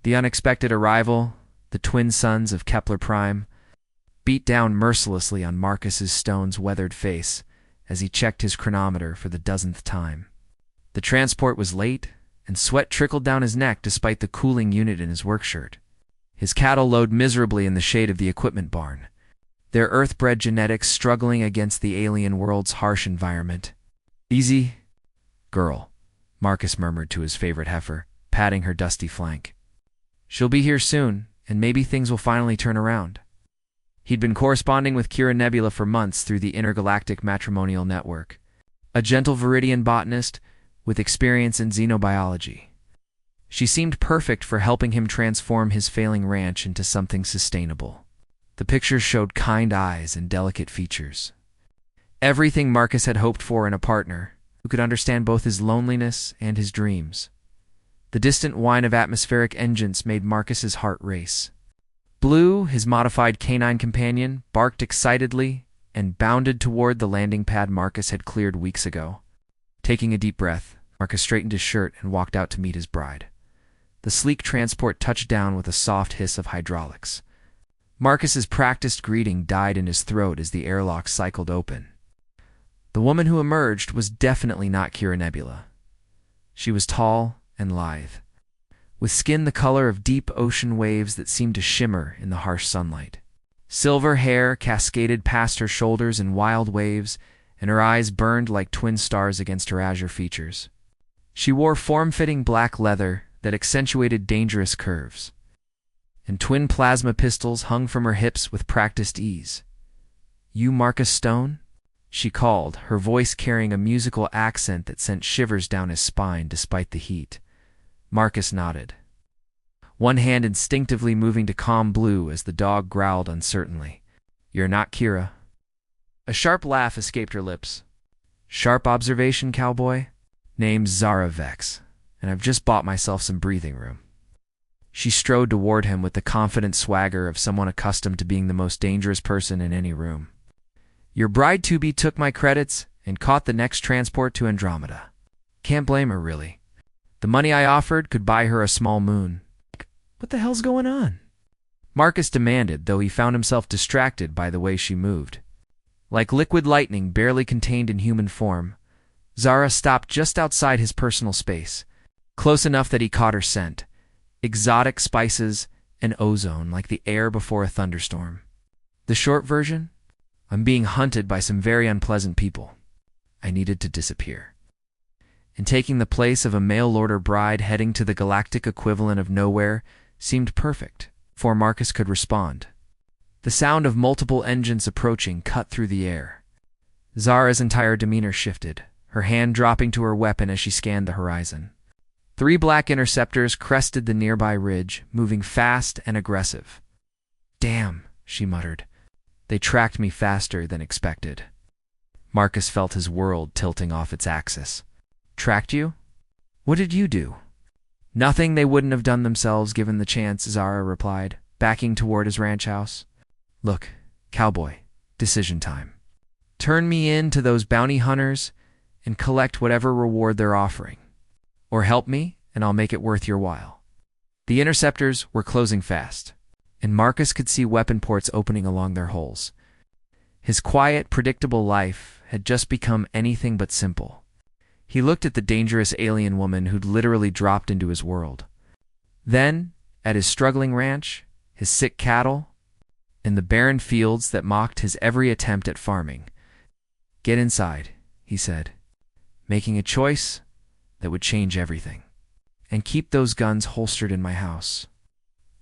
The unexpected arrival, the twin suns of Kepler Prime, beat down mercilessly on Marcus's stone's weathered face as he checked his chronometer for the dozenth time. The transport was late, and sweat trickled down his neck despite the cooling unit in his workshirt. His cattle lowed miserably in the shade of the equipment barn, their earth-bred genetics struggling against the alien world's harsh environment. "Easy, girl," Marcus murmured to his favorite heifer, patting her dusty flank. "She'll be here soon, and maybe things will finally turn around." He'd been corresponding with Kira Nebula for months through the intergalactic matrimonial network, a gentle Viridian botanist with experience in xenobiology. She seemed perfect for helping him transform his failing ranch into something sustainable. The pictures showed kind eyes and delicate features. Everything Marcus had hoped for in a partner who could understand both his loneliness and his dreams. The distant whine of atmospheric engines made Marcus's heart race. Blue, his modified canine companion, barked excitedly and bounded toward the landing pad Marcus had cleared weeks ago. Taking a deep breath, Marcus straightened his shirt and walked out to meet his bride. The sleek transport touched down with a soft hiss of hydraulics. Marcus's practiced greeting died in his throat as the airlock cycled open. The woman who emerged was definitely not Kira Nebula. She was tall and lithe, with skin the color of deep ocean waves that seemed to shimmer in the harsh sunlight. Silver hair cascaded past her shoulders in wild waves, and her eyes burned like twin stars against her azure features. She wore form-fitting black leather that accentuated dangerous curves, and twin plasma pistols hung from her hips with practiced ease. "You Marcus Stone?" she called, her voice carrying a musical accent that sent shivers down his spine despite the heat. Marcus nodded, one hand instinctively moving to calm Blue as the dog growled uncertainly. "You're not Kira." A sharp laugh escaped her lips. "Sharp observation, cowboy. Name's Zara Vex, and I've just bought myself some breathing room." She strode toward him with the confident swagger of someone accustomed to being the most dangerous person in any room. "Your bride-to-be took my credits and caught the next transport to Andromeda. Can't blame her, really. The money I offered could buy her a small moon." "What the hell's going on?" Marcus demanded, though he found himself distracted by the way she moved. Like liquid lightning barely contained in human form, Zara stopped just outside his personal space, close enough that he caught her scent. Exotic spices and ozone like the air before a thunderstorm. The short version? I'm being hunted by some very unpleasant people. I needed to disappear. And taking the place of a mail-order bride heading to the galactic equivalent of nowhere seemed perfect, before Marcus could respond. The sound of multiple engines approaching cut through the air. Zara's entire demeanor shifted, her hand dropping to her weapon as she scanned the horizon. 3 black interceptors crested the nearby ridge, moving fast and aggressive. "Damn," she muttered. "They tracked me faster than expected." Marcus felt his world tilting off its axis. "Tracked you? What did you do?" "Nothing they wouldn't have done themselves given the chance," Zara replied, backing toward his ranch house. "Look, cowboy, decision time. Turn me in to those bounty hunters and collect whatever reward they're offering. Or help me, and I'll make it worth your while." The interceptors were closing fast, and Marcus could see weapon ports opening along their holes. His quiet, predictable life had just become anything but simple. He looked at the dangerous alien woman who'd literally dropped into his world. Then, at his struggling ranch, his sick cattle, and the barren fields that mocked his every attempt at farming. "Get inside," he said, making a choice that would change everything. "And keep those guns holstered in my house."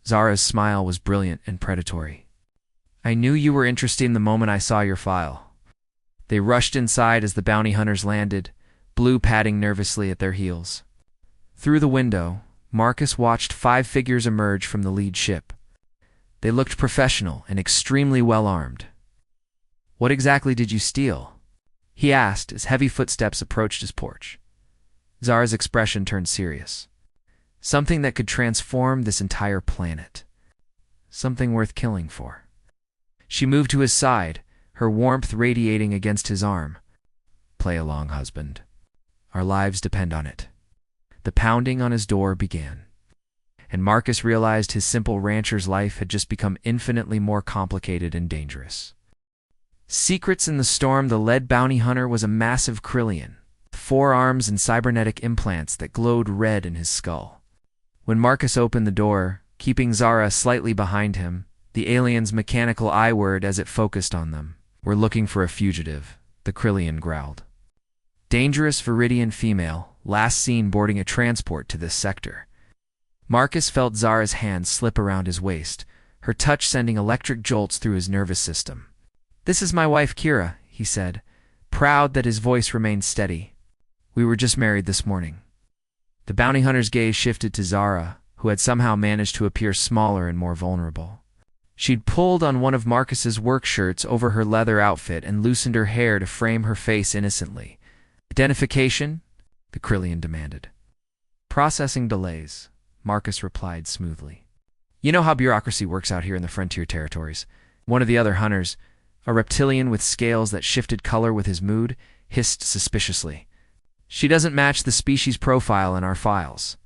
Zara's smile was brilliant and predatory. "I knew you were interesting the moment I saw your file." They rushed inside as the bounty hunters landed, Blue padding nervously at their heels. Through the window, Marcus watched 5 figures emerge from the lead ship. They looked professional and extremely well-armed. "What exactly did you steal?" he asked as heavy footsteps approached his porch. Zara's expression turned serious. "Something that could transform this entire planet. Something worth killing for." She moved to his side, her warmth radiating against his arm. "Play along, husband. Our lives depend on it." The pounding on his door began. and Marcus realized his simple rancher's life had just become infinitely more complicated and dangerous. Secrets in the storm, the lead bounty hunter was a massive Krillian, 4 arms and cybernetic implants that glowed red in his skull. When Marcus opened the door, keeping Zara slightly behind him, the alien's mechanical I-word as it focused on them. "We're looking for a fugitive," the Krillian growled. "Dangerous Viridian female, last seen boarding a transport to this sector." Marcus felt Zara's hand slip around his waist, her touch sending electric jolts through his nervous system. "This is my wife Kira," he said, proud that his voice remained steady. "We were just married this morning." The bounty hunter's gaze shifted to Zara, who had somehow managed to appear smaller and more vulnerable. She'd pulled on one of Marcus's work shirts over her leather outfit and loosened her hair to frame her face innocently. "Identification?" the Krillian demanded. "Processing delays," Marcus replied smoothly. "You know how bureaucracy works out here in the frontier territories." One of the other hunters, a reptilian with scales that shifted color with his mood, hissed suspiciously. "She doesn't match the species profile in our files."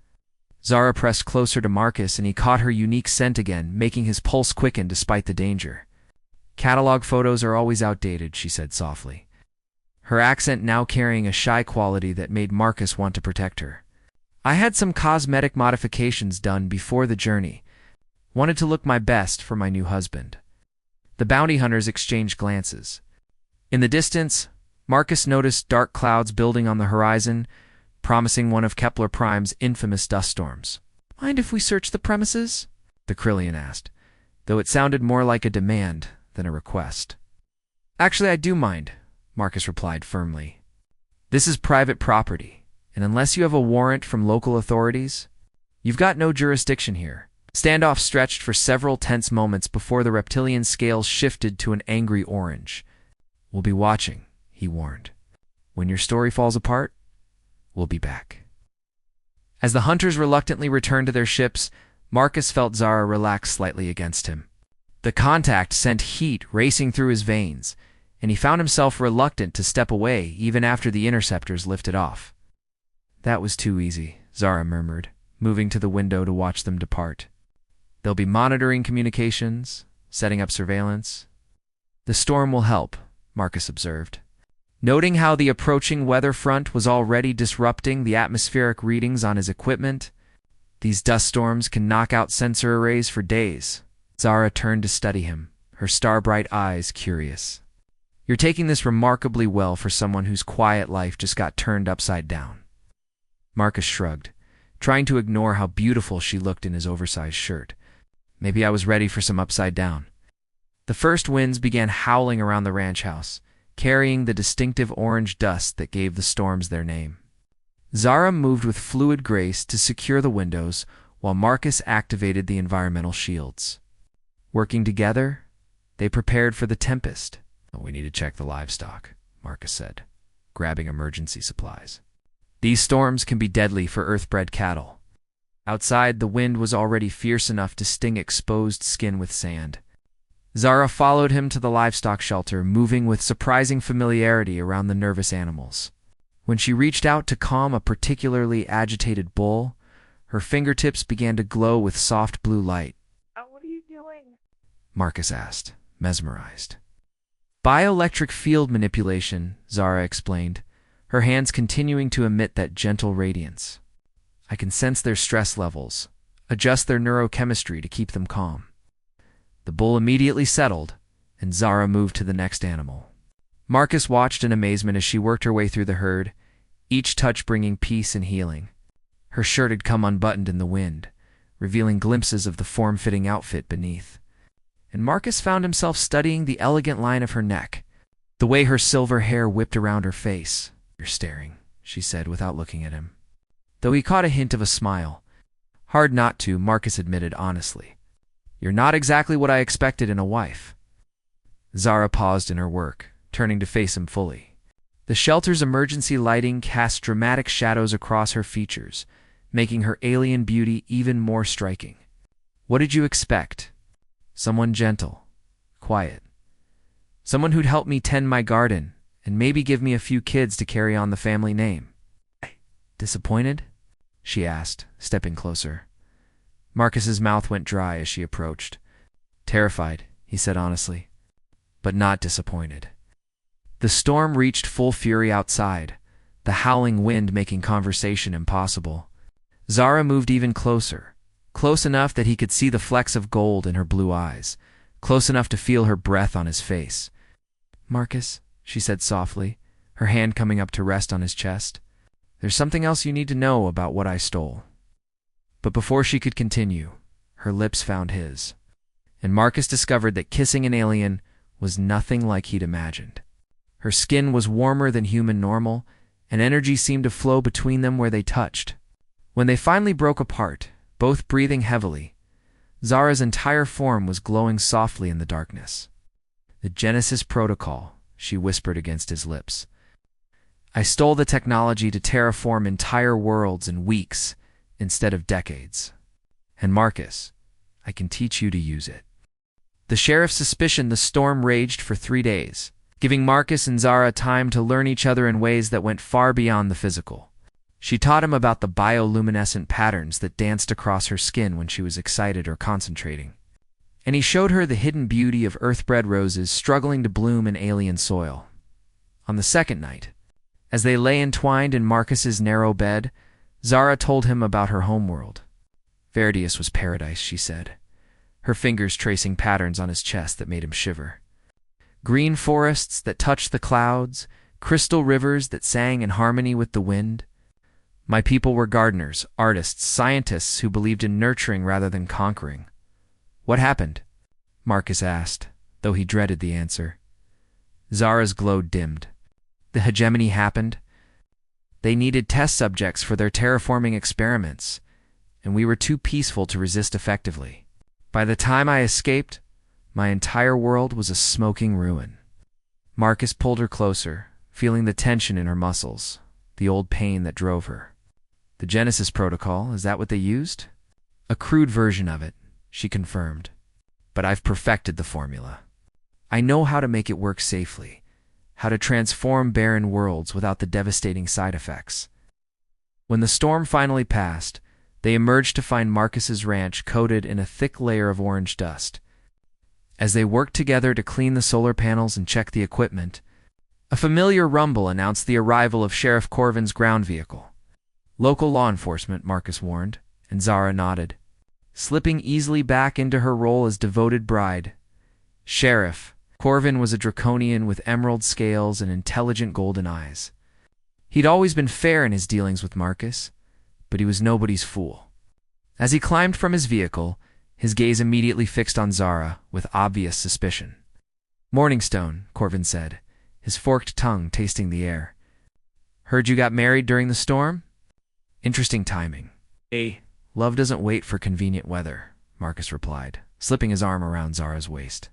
Zara pressed closer to Marcus and he caught her unique scent again, making his pulse quicken despite the danger. "Catalog photos are always outdated," she said softly, her accent now carrying a shy quality that made Marcus want to protect her. "I had some cosmetic modifications done before the journey. Wanted to look my best for my new husband." The bounty hunters exchanged glances. In the distance, Marcus noticed dark clouds building on the horizon, promising one of Kepler Prime's infamous dust storms. "Mind if we search the premises?" the Krillian asked, though it sounded more like a demand than a request. "Actually, I do mind," Marcus replied firmly. "This is private property, and unless you have a warrant from local authorities, you've got no jurisdiction here." Standoff stretched for several tense moments before the reptilian scales shifted to an angry orange. "We'll be watching," he warned. "When your story falls apart, we'll be back." As the hunters reluctantly returned to their ships, Marcus felt Zara relax slightly against him. The contact sent heat racing through his veins, and he found himself reluctant to step away even after the interceptors lifted off. "That was too easy," Zara murmured, moving to the window to watch them depart. "They'll be monitoring communications, setting up surveillance." "The storm will help," Marcus observed, noting how the approaching weather front was already disrupting the atmospheric readings on his equipment. "These dust storms can knock out sensor arrays for days." Zara turned to study him, her star-bright eyes curious. "You're taking this remarkably well for someone whose quiet life just got turned upside down." Marcus shrugged, trying to ignore how beautiful she looked in his oversized shirt. "Maybe I was ready for some upside down." The first winds began howling around the ranch house, carrying the distinctive orange dust that gave the storms their name. Zara moved with fluid grace to secure the windows, while Marcus activated the environmental shields. Working together, they prepared for the tempest. "We need to check the livestock," Marcus said, grabbing emergency supplies. "These storms can be deadly for earth-bred cattle." Outside, the wind was already fierce enough to sting exposed skin with sand. Zara followed him to the livestock shelter, moving with surprising familiarity around the nervous animals. When she reached out to calm a particularly agitated bull, her fingertips began to glow with soft blue light. "Oh, what are you doing?" Marcus asked, mesmerized. "Bioelectric field manipulation," Zara explained, her hands continuing to emit that gentle radiance. "I can sense their stress levels, adjust their neurochemistry to keep them calm." The bull immediately settled, and Zara moved to the next animal. Marcus watched in amazement as she worked her way through the herd, each touch bringing peace and healing. Her shirt had come unbuttoned in the wind, revealing glimpses of the form-fitting outfit beneath. And Marcus found himself studying the elegant line of her neck, the way her silver hair whipped around her face. "You're staring," she said without looking at him, though he caught a hint of a smile. "Hard not to," Marcus admitted honestly. "You're not exactly what I expected in a wife." Zara paused in her work, turning to face him fully. The shelter's emergency lighting cast dramatic shadows across her features, making her alien beauty even more striking. "What did you expect? Someone gentle, quiet. Someone who'd help me tend my garden and maybe give me a few kids to carry on the family name." "Disappointed?" she asked, stepping closer. Marcus's mouth went dry as she approached. Terrified, he said honestly, but not disappointed. The storm reached full fury outside, the howling wind making conversation impossible. Zara moved even closer, close enough that he could see the flecks of gold in her blue eyes, close enough to feel her breath on his face. "Marcus," she said softly, her hand coming up to rest on his chest, "there's something else you need to know about what I stole." But before she could continue, her lips found his, and Marcus discovered that kissing an alien was nothing like he'd imagined. Her skin was warmer than human normal, and energy seemed to flow between them where they touched. When they finally broke apart, both breathing heavily, Zara's entire form was glowing softly in the darkness. "The Genesis Protocol," she whispered against his lips. "I stole the technology to terraform entire worlds in weeks instead of decades. And Marcus, I can teach you to use it." The sheriff suspicioned the storm raged for 3 days, giving Marcus and Zara time to learn each other in ways that went far beyond the physical. She taught him about the bioluminescent patterns that danced across her skin when she was excited or concentrating. And he showed her the hidden beauty of earthbred roses struggling to bloom in alien soil. On the second night, as they lay entwined in Marcus's narrow bed, Zara told him about her homeworld. Verdius was paradise, she said, her fingers tracing patterns on his chest that made him shiver. Green forests that touched the clouds, crystal rivers that sang in harmony with the wind. My people were gardeners, artists, scientists who believed in nurturing rather than conquering. "What happened?" Marcus asked, though he dreaded the answer. Zara's glow dimmed. "The hegemony happened. They needed test subjects for their terraforming experiments, and we were too peaceful to resist effectively. By the time I escaped, my entire world was a smoking ruin." Marcus pulled her closer, feeling the tension in her muscles, the old pain that drove her. "The Genesis Protocol, is that what they used?" "A crude version of it," she confirmed. "But I've perfected the formula. I know how to make it work safely, how to transform barren worlds without the devastating side effects." When the storm finally passed, they emerged to find Marcus's ranch coated in a thick layer of orange dust. As they worked together to clean the solar panels and check the equipment, a familiar rumble announced the arrival of Sheriff Corvin's ground vehicle. "Local law enforcement," Marcus warned, and Zara nodded, slipping easily back into her role as devoted bride. Sheriff Corvin was a draconian with emerald scales and intelligent golden eyes. He'd always been fair in his dealings with Marcus, but he was nobody's fool. As he climbed from his vehicle, his gaze immediately fixed on Zara with obvious suspicion. "Morningstone," Corvin said, his forked tongue tasting the air. "Heard you got married during the storm?" "Interesting timing." "Love doesn't wait for convenient weather," Marcus replied, slipping his arm around Zara's waist.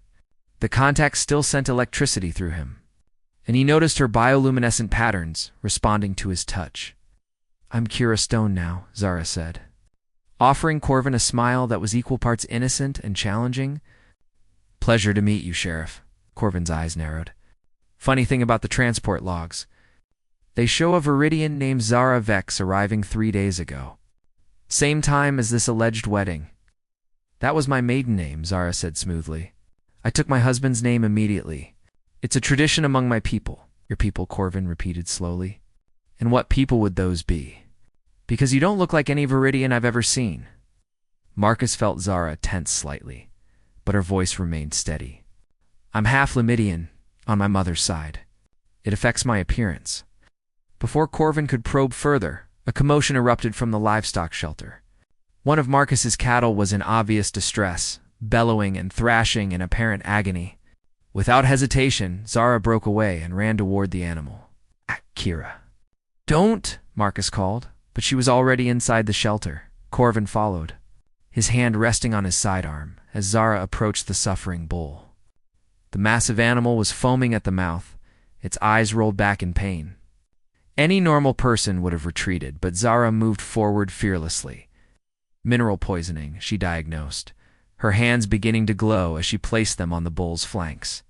The contact still sent electricity through him, and he noticed her bioluminescent patterns responding to his touch. "I'm Kira Stone now," Zara said, offering Corvin a smile that was equal parts innocent and challenging. "Pleasure to meet you, Sheriff." Corvin's eyes narrowed. "Funny thing about the transport logs. They show a Viridian named Zara Vex arriving 3 days ago. Same time as this alleged wedding." "That was my maiden name," Zara said smoothly. "I took my husband's name immediately. It's a tradition among my people." "Your people," Corvin repeated slowly. "And what people would those be? Because you don't look like any Viridian I've ever seen." Marcus felt Zara tense slightly, but her voice remained steady. "I'm half Limidian, on my mother's side. It affects my appearance." Before Corvin could probe further, a commotion erupted from the livestock shelter. One of Marcus's cattle was in obvious distress, bellowing and thrashing in apparent agony. Without hesitation, Zara broke away and ran toward the animal. "Kira." "Don't!" Marcus called, but she was already inside the shelter. Corvin followed, his hand resting on his sidearm as Zara approached the suffering bull. The massive animal was foaming at the mouth, its eyes rolled back in pain. Any normal person would have retreated, but Zara moved forward fearlessly. "Mineral poisoning," she diagnosed, her hands beginning to glow as she placed them on the bull's flanks.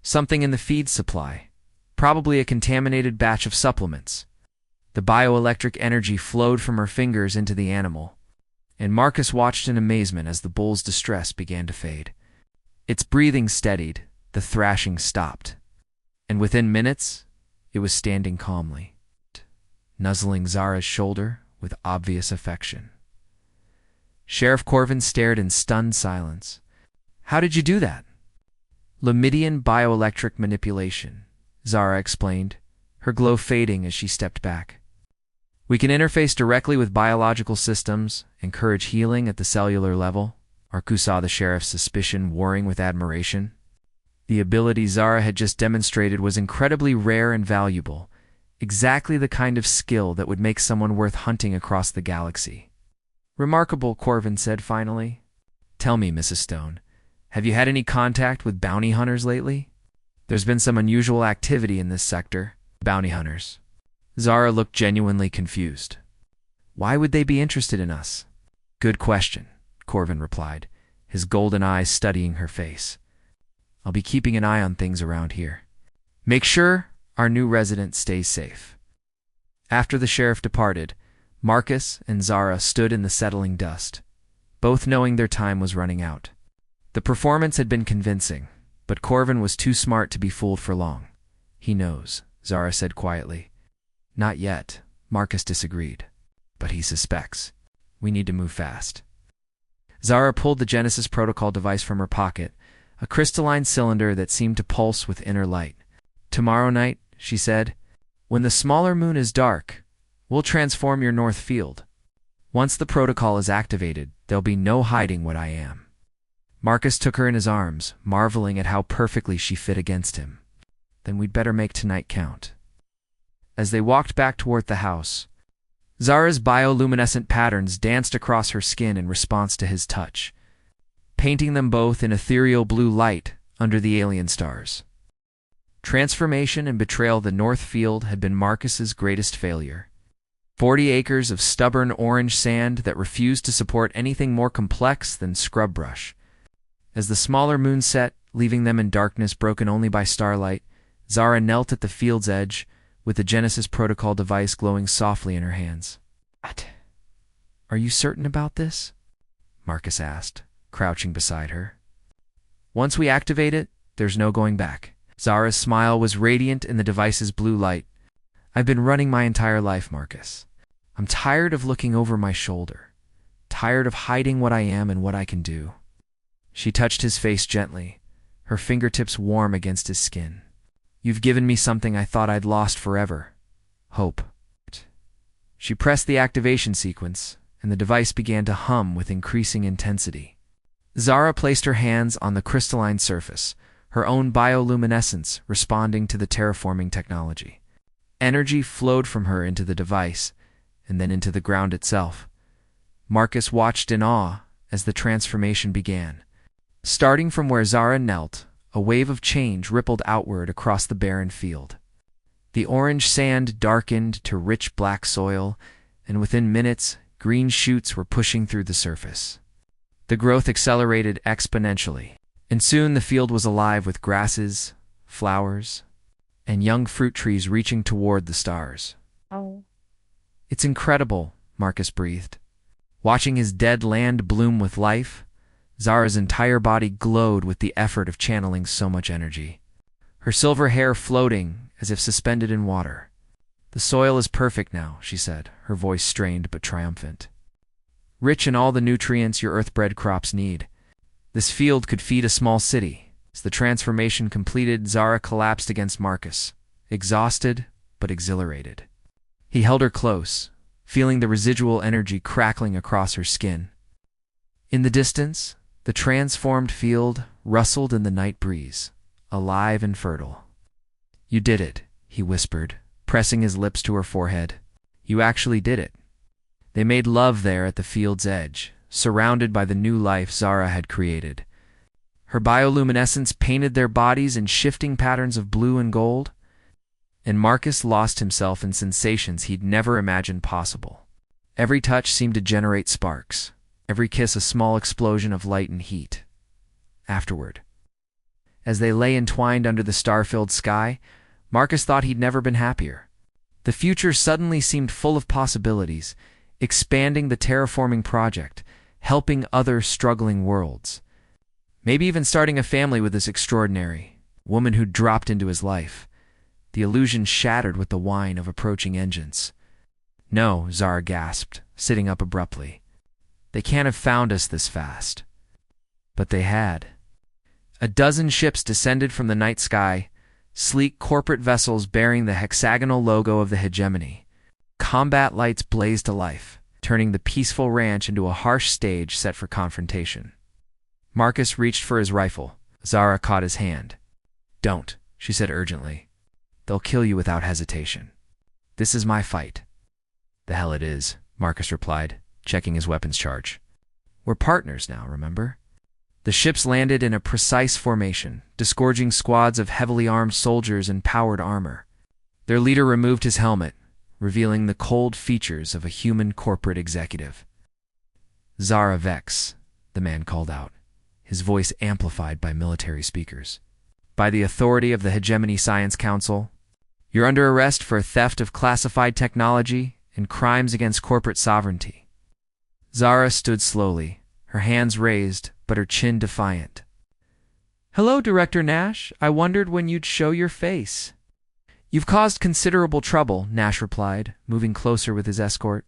"Something in the feed supply, probably a contaminated batch of supplements." The bioelectric energy flowed from her fingers into the animal, and Marcus watched in amazement as the bull's distress began to fade. Its breathing steadied, the thrashing stopped, and within minutes, it was standing calmly, nuzzling Zara's shoulder with obvious affection. Sheriff Corvin stared in stunned silence. "How did you do that?" "Lamidian bioelectric manipulation," Zara explained, her glow fading as she stepped back. "We can interface directly with biological systems, encourage healing at the cellular level." Marcus saw the sheriff's suspicion warring with admiration. The ability Zara had just demonstrated was incredibly rare and valuable, exactly the kind of skill that would make someone worth hunting across the galaxy. "Remarkable," Corvin said finally. "Tell me, Mrs. Stone, have you had any contact with bounty hunters lately? There's been some unusual activity in this sector." "Bounty hunters?" Zara looked genuinely confused. "Why would they be interested in us?" "Good question," Corvin replied, his golden eyes studying her face. "I'll be keeping an eye on things around here. Make sure our new resident stays safe." After the sheriff departed, Marcus and Zara stood in the settling dust, both knowing their time was running out. The performance had been convincing, but Corvin was too smart to be fooled for long. "He knows," Zara said quietly. "Not yet," Marcus disagreed. "But he suspects. We need to move fast." Zara pulled the Genesis Protocol device from her pocket, a crystalline cylinder that seemed to pulse with inner light. "Tomorrow night," she said, "when the smaller moon is dark, we'll transform your north field. Once the protocol is activated, there'll be no hiding what I am." Marcus took her in his arms, marveling at how perfectly she fit against him. "Then we'd better make tonight count." As they walked back toward the house, Zara's bioluminescent patterns danced across her skin in response to his touch, painting them both in ethereal blue light under the alien stars. Transformation and betrayal. The North Field had been Marcus's greatest failure. 40 acres of stubborn orange sand that refused to support anything more complex than scrub brush. As the smaller moon set, leaving them in darkness broken only by starlight, Zara knelt at the field's edge, with the Genesis Protocol device glowing softly in her hands. "What? Are you certain about this?" Marcus asked, crouching beside her. "Once we activate it, there's no going back." Zara's smile was radiant in the device's blue light. "I've been running my entire life, Marcus. I'm tired of looking over my shoulder, tired of hiding what I am and what I can do." She touched his face gently, her fingertips warm against his skin. "You've given me something I thought I'd lost forever. Hope." She pressed the activation sequence, and the device began to hum with increasing intensity. Zara placed her hands on the crystalline surface, her own bioluminescence responding to the terraforming technology. Energy flowed from her into the device, and then into the ground itself. Marcus watched in awe as the transformation began. Starting from where Zara knelt, a wave of change rippled outward across the barren field. The orange sand darkened to rich black soil, and within minutes, green shoots were pushing through the surface. The growth accelerated exponentially, and soon the field was alive with grasses, flowers, and young fruit trees reaching toward the stars. Oh. "It's incredible," Marcus breathed. Watching his dead land bloom with life, Zara's entire body glowed with the effort of channeling so much energy. Her silver hair floating as if suspended in water. "The soil is perfect now," she said, her voice strained but triumphant. "Rich in all the nutrients your earth-bred crops need. This field could feed a small city." As the transformation completed, Zara collapsed against Marcus, exhausted but exhilarated. He held her close, feeling the residual energy crackling across her skin. In the distance, the transformed field rustled in the night breeze, alive and fertile. "You did it," he whispered, pressing his lips to her forehead. "You actually did it." They made love there at the field's edge, surrounded by the new life Zara had created. Her bioluminescence painted their bodies in shifting patterns of blue and gold, and Marcus lost himself in sensations he'd never imagined possible. Every touch seemed to generate sparks, every kiss a small explosion of light and heat. Afterward, as they lay entwined under the star-filled sky, Marcus thought he'd never been happier. The future suddenly seemed full of possibilities, expanding the terraforming project, helping other struggling worlds. Maybe even starting a family with this extraordinary woman who dropped into his life. The illusion shattered with the whine of approaching engines. No, Zara gasped, sitting up abruptly. They can't have found us this fast. But they had. A dozen ships descended from the night sky, sleek corporate vessels bearing the hexagonal logo of the hegemony. Combat lights blazed to life, turning the peaceful ranch into a harsh stage set for confrontation. Marcus reached for his rifle. Zara caught his hand. "Don't," she said urgently. "They'll kill you without hesitation. This is my fight." "The hell it is," Marcus replied, checking his weapons charge. "We're partners now, remember?" The ships landed in a precise formation, disgorging squads of heavily armed soldiers in powered armor. Their leader removed his helmet, revealing the cold features of a human corporate executive. "Zara Vex," the man called out, his voice amplified by military speakers. "By the authority of the Hegemony Science Council, you're under arrest for theft of classified technology and crimes against corporate sovereignty." Zara stood slowly, her hands raised, but her chin defiant. "Hello, Director Nash. I wondered when you'd show your face." "You've caused considerable trouble," Nash replied, moving closer with his escort.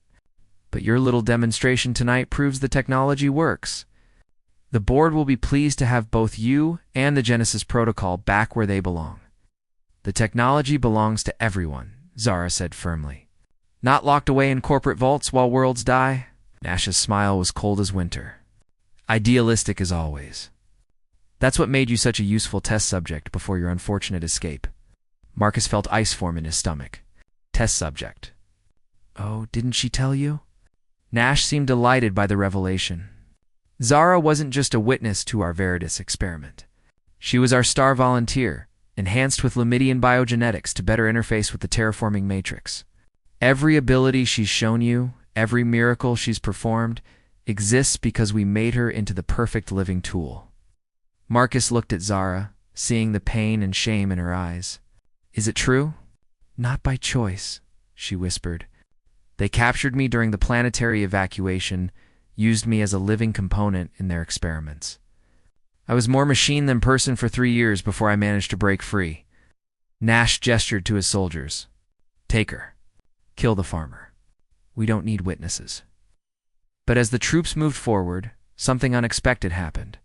"But your little demonstration tonight proves the technology works. The board will be pleased to have both you and the Genesis Protocol back where they belong." "The technology belongs to everyone," Zara said firmly. "Not locked away in corporate vaults while worlds die." Nash's smile was cold as winter. "Idealistic as always. That's what made you such a useful test subject before your unfortunate escape." Marcus felt ice form in his stomach. Test subject. "Oh, didn't she tell you?" Nash seemed delighted by the revelation. "Zara wasn't just a witness to our Veritas experiment. She was our star volunteer, enhanced with Lamidian biogenetics to better interface with the terraforming matrix. Every ability she's shown you, every miracle she's performed, exists because we made her into the perfect living tool." Marcus looked at Zara, seeing the pain and shame in her eyes. "Is it true?" "Not by choice," she whispered. "They captured me during the planetary evacuation, used me as a living component in their experiments. I was more machine than person for 3 years before I managed to break free." Nash gestured to his soldiers. "Take her. Kill the farmer. We don't need witnesses." But as the troops moved forward, something unexpected happened.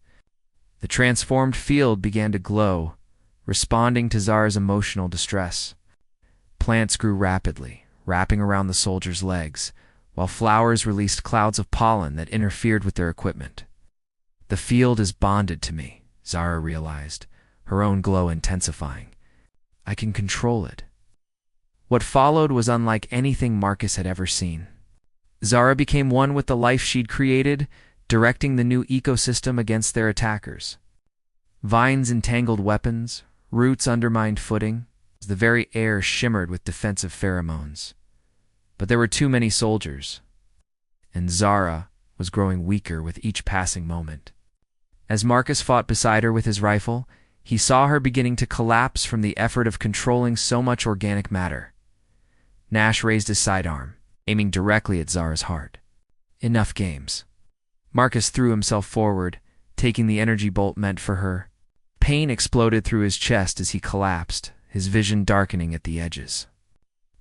The transformed field began to glow, responding to Zara's emotional distress. Plants grew rapidly, wrapping around the soldiers' legs, while flowers released clouds of pollen that interfered with their equipment. "The field is bonded to me," Zara realized, her own glow intensifying. "I can control it." What followed was unlike anything Marcus had ever seen. Zara became one with the life she'd created, directing the new ecosystem against their attackers. Vines entangled weapons, roots undermined footing, the very air shimmered with defensive pheromones. But there were too many soldiers, and Zara was growing weaker with each passing moment. As Marcus fought beside her with his rifle, he saw her beginning to collapse from the effort of controlling so much organic matter. Nash raised his sidearm, aiming directly at Zara's heart. Enough games. Marcus threw himself forward, taking the energy bolt meant for her. Pain exploded through his chest as he collapsed, his vision darkening at the edges.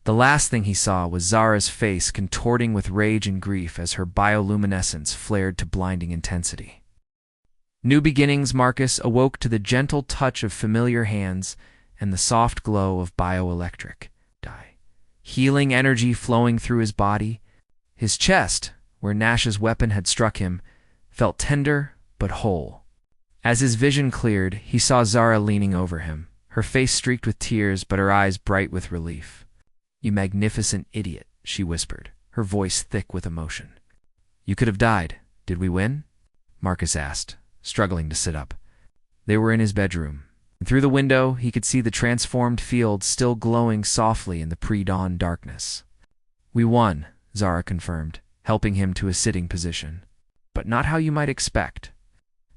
The last thing he saw was Zara's face contorting with rage and grief as her bioluminescence flared to blinding intensity. New beginnings, Marcus awoke to the gentle touch of familiar hands and the soft glow of bioelectric dye. Healing energy flowing through his body. His chest, where Nash's weapon had struck him, felt tender but whole. As his vision cleared, he saw Zara leaning over him, her face streaked with tears but her eyes bright with relief. "You magnificent idiot," she whispered, her voice thick with emotion. "You could have died. Did we win?" Marcus asked, struggling to sit up. They were in his bedroom, and through the window he could see the transformed field still glowing softly in the pre-dawn darkness. "We won," Zara confirmed, helping him to a sitting position. "But not how you might expect."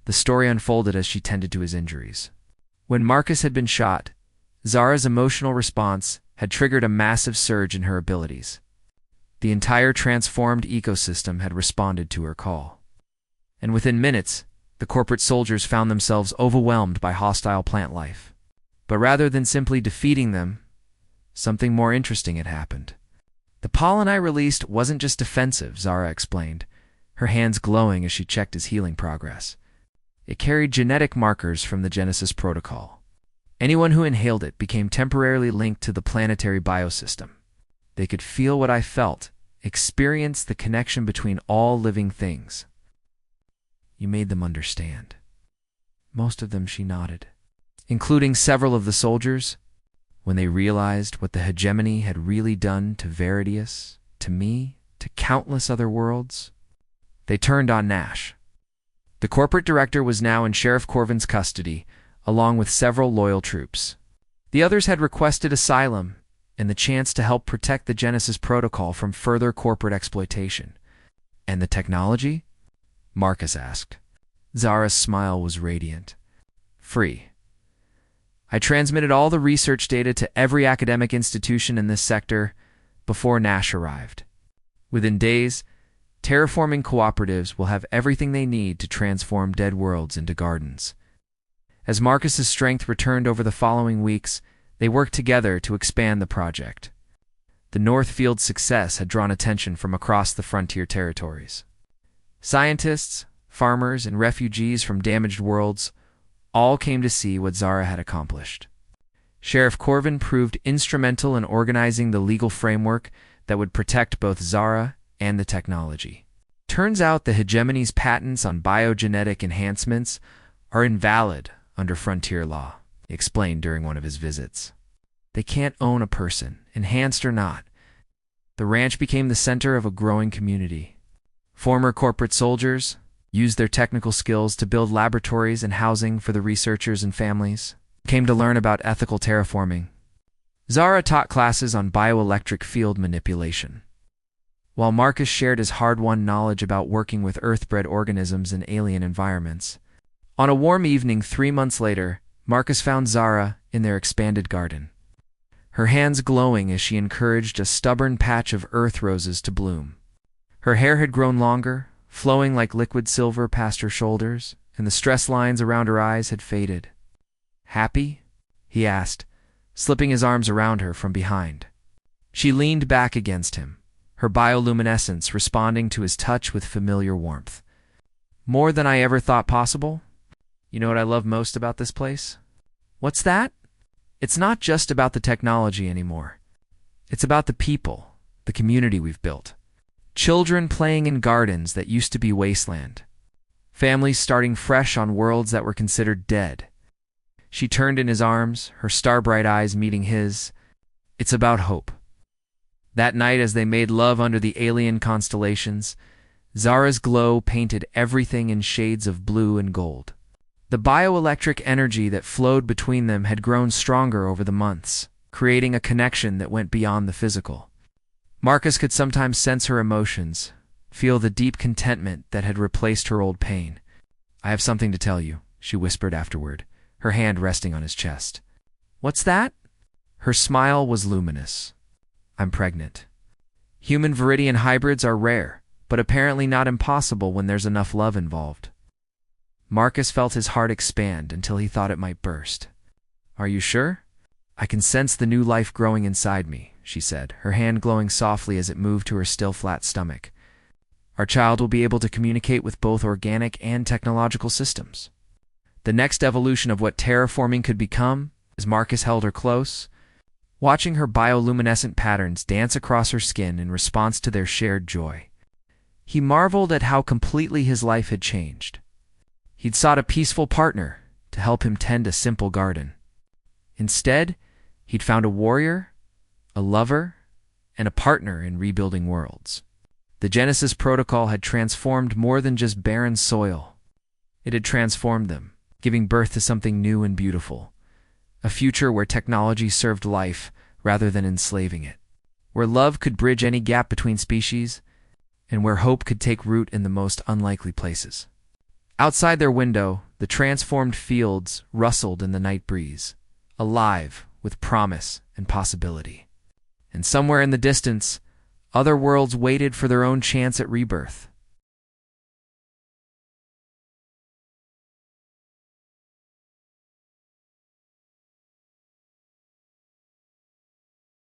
The story unfolded as she tended to his injuries. When Marcus had been shot, Zara's emotional response had triggered a massive surge in her abilities. The entire transformed ecosystem had responded to her call. And within minutes, the corporate soldiers found themselves overwhelmed by hostile plant life. But rather than simply defeating them, something more interesting had happened. The pollen I released wasn't just defensive, Zara explained, her hands glowing as she checked his healing progress. It carried genetic markers from the Genesis Protocol. Anyone who inhaled it became temporarily linked to the planetary biosystem. They could feel what I felt, experience the connection between all living things. You made them understand. Most of them, she nodded, including several of the soldiers, when they realized what the hegemony had really done to Veridius, to me, to countless other worlds. They turned on Nash. The corporate director was now in Sheriff Corvin's custody, along with several loyal troops. The others had requested asylum and the chance to help protect the Genesis Protocol from further corporate exploitation. And the technology? Marcus asked. Zara's smile was radiant. Free. I transmitted all the research data to every academic institution in this sector before Nash arrived. Within days, terraforming cooperatives will have everything they need to transform dead worlds into gardens. As Marcus's strength returned over the following weeks, they worked together to expand the project. The Northfield's success had drawn attention from across the frontier territories. Scientists, farmers, and refugees from damaged worlds all came to see what Zara had accomplished. Sheriff Corvin proved instrumental in organizing the legal framework that would protect both Zara and the technology. Turns out the hegemony's patents on biogenetic enhancements are invalid under frontier law, he explained during one of his visits. They can't own a person, enhanced or not. The ranch became the center of a growing community. Former corporate soldiers used their technical skills to build laboratories and housing for the researchers and families, came to learn about ethical terraforming. Zara taught classes on bioelectric field manipulation, while Marcus shared his hard-won knowledge about working with earth-bred organisms in alien environments. On a warm evening 3 months later, Marcus found Zara in their expanded garden, her hands glowing as she encouraged a stubborn patch of earth roses to bloom. Her hair had grown longer, flowing like liquid silver past her shoulders, and the stress lines around her eyes had faded. Happy? He asked, slipping his arms around her from behind. She leaned back against him, her bioluminescence responding to his touch with familiar warmth. More than I ever thought possible? You know what I love most about this place? What's that? It's not just about the technology anymore. It's about the people, the community we've built. Children playing in gardens that used to be wasteland. Families starting fresh on worlds that were considered dead. She turned in his arms, her star-bright eyes meeting his. It's about hope. That night, as they made love under the alien constellations, Zara's glow painted everything in shades of blue and gold. The bioelectric energy that flowed between them had grown stronger over the months, creating a connection that went beyond the physical. Marcus could sometimes sense her emotions, feel the deep contentment that had replaced her old pain. I have something to tell you, she whispered afterward, her hand resting on his chest. What's that? Her smile was luminous. I'm pregnant. Human Viridian hybrids are rare, but apparently not impossible when there's enough love involved. Marcus felt his heart expand until he thought it might burst. Are you sure? I can sense the new life growing inside me, she said, her hand glowing softly as it moved to her still flat stomach. Our child will be able to communicate with both organic and technological systems. The next evolution of what terraforming could become, as Marcus held her close, watching her bioluminescent patterns dance across her skin in response to their shared joy. He marveled at how completely his life had changed. He'd sought a peaceful partner to help him tend a simple garden. Instead, he'd found a warrior, a lover, and a partner in rebuilding worlds. The Genesis Protocol had transformed more than just barren soil. It had transformed them, giving birth to something new and beautiful. A future where technology served life rather than enslaving it. Where love could bridge any gap between species, and where hope could take root in the most unlikely places. Outside their window, the transformed fields rustled in the night breeze, alive with promise and possibility. And somewhere in the distance, Other worlds waited for their own chance at rebirth.